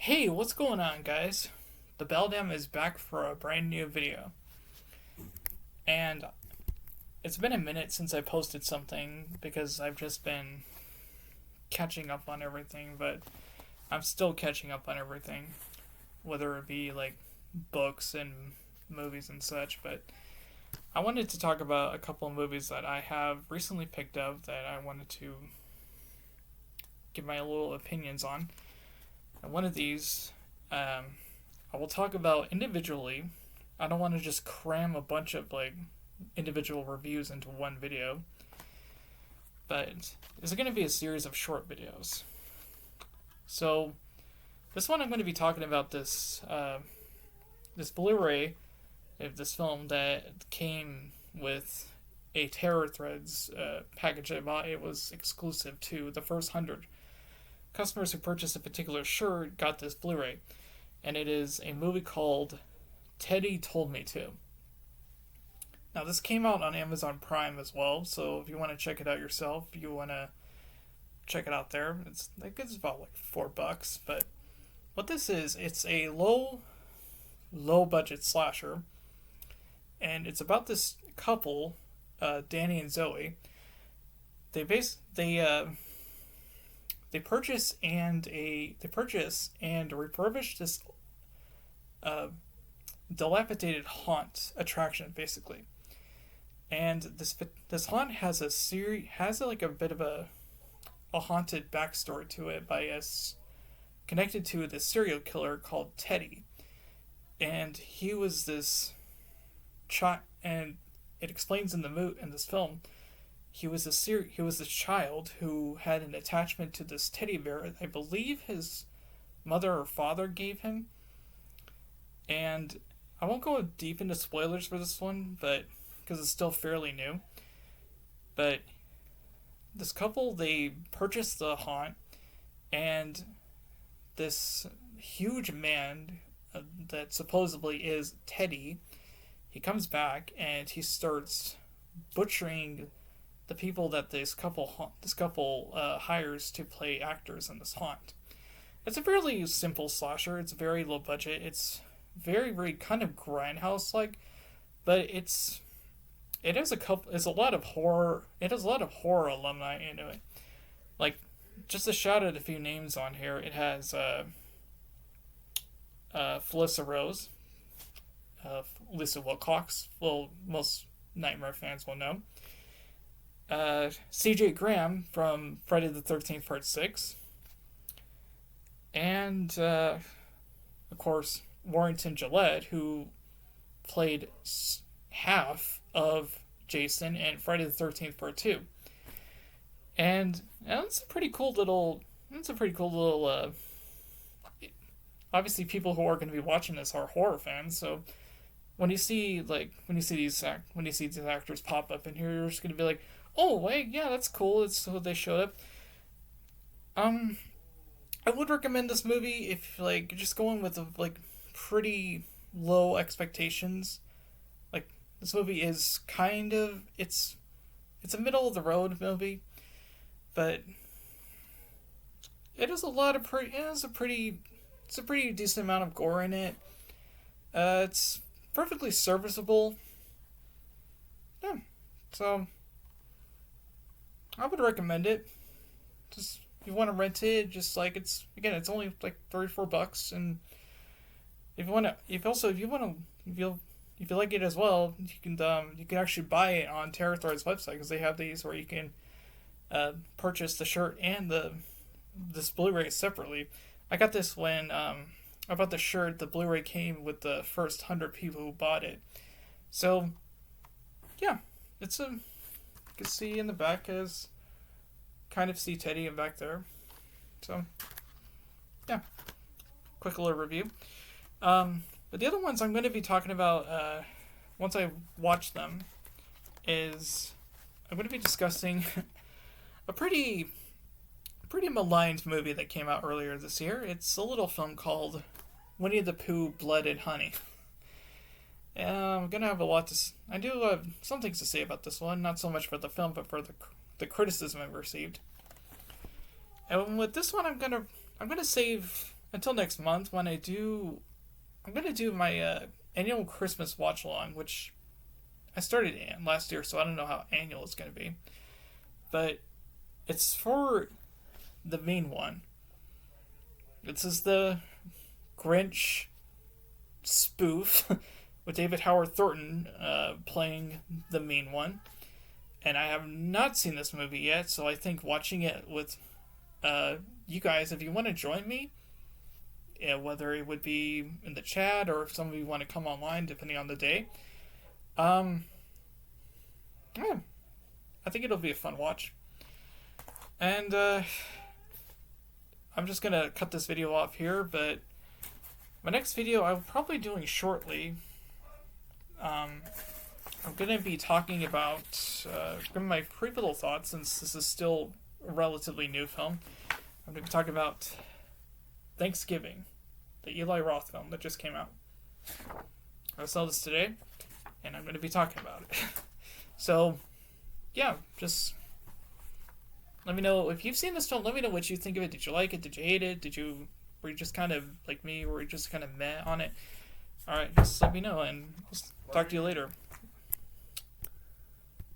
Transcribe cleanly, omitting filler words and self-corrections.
Hey, what's going on, guys? The Beldam is back for a brand new video. And it's been a minute since I posted something because I've just been catching up on everything, but I'm still catching up on everything, whether it be like books and movies and such. But I wanted to talk about a couple of movies that I have recently picked up that I wanted to give my little opinions on. And one of these, I will talk about individually. I don't want to just cram a bunch of like individual reviews into one video, but it's going to be a series of short videos. So this one I'm going to be talking about this Blu-ray of this film that came with a Terror Threads package I bought. It was exclusive to the first 100 customers who purchased a particular shirt got this Blu-ray, and it is a movie called Teddy Told Me To. Now this came out on Amazon Prime as well, so if you want to check it out yourself, if you want to check it out there, it's about like $4. But what this is, it's a low budget slasher, and it's about this couple, Danny and Zoe. They purchase and refurbish this dilapidated haunt attraction, basically. And this haunt has like a bit of a haunted backstory to it by us connected to this serial killer called Teddy. And he was this child, and it explains in this film. He was this child who had an attachment to this teddy bear. I believe his mother or father gave him. And I won't go deep into spoilers for this one, but because it's still fairly new. But this couple, they purchased the haunt, and this huge man that supposedly is Teddy, he comes back and he starts butchering the people that this couple hires to play actors in this haunt. It's a fairly simple slasher. It's very low budget. It's very, very kind of grindhouse like, but it's a lot of horror. It has a lot of horror alumni into it. Like, just to shout out a few names on here, it has Felissa Rose, Lisa Wilcox. Well, most Nightmare fans will know. C.J. Graham from Friday the 13th Part 6. And, of course, Warrington Gillette, who played half of Jason in Friday the 13th Part 2. And it's a pretty cool little... obviously, people who are going to be watching this are horror fans, so when you see these actors pop up in here, you're just going to be like, oh, wait, yeah, that's cool. It's so they showed up. I would recommend this movie if, like, just going with, like, pretty low expectations. Like, this movie is kind of, it's a middle-of-the-road movie, but it has a pretty decent amount of gore in it. It's perfectly serviceable. Yeah, so I would recommend it. Just if you want to rent it, just like it's only like $34, and if you like it as well, you can actually buy it on Terror Threads website, because they have these where you can purchase the shirt and this Blu-ray separately. I got this when I bought the shirt. The Blu-ray came with the first 100 people who bought it. So yeah, you can see in the back as kind of see Teddy in back there. So yeah, quick little review. But the other ones I'm going to be talking about once I watch them is I'm going to be discussing a pretty maligned movie that came out earlier this year. It's a little film called Winnie the Pooh, Blood and Honey. I'm going to have I do have some things to say about this one, not so much for the film, but for the criticism I've received. And with this one, I'm gonna save until next month when I'm gonna do my annual Christmas watch along, which I started last year, so I don't know how annual it's gonna be, but it's for the main one. This is the Grinch spoof with David Howard Thornton playing the main one. And I have not seen this movie yet, so I think watching it with you guys, if you want to join me, whether it would be in the chat or if some of you want to come online, depending on the day, yeah, I think it'll be a fun watch. And I'm just gonna cut this video off here, but my next video I'm probably doing shortly. I'm gonna be talking about my prequel thoughts, since this is still a relatively new film. I'm gonna be talking about Thanksgiving, the Eli Roth film that just came out. I saw this today, and I'm gonna be talking about it. So, yeah, just let me know if you've seen this film. Let me know what you think of it. Did you like it? Did you hate it? Were you just kind of like me? Were you just kind of meh on it? Alright, just let me know, and I'll talk to you later.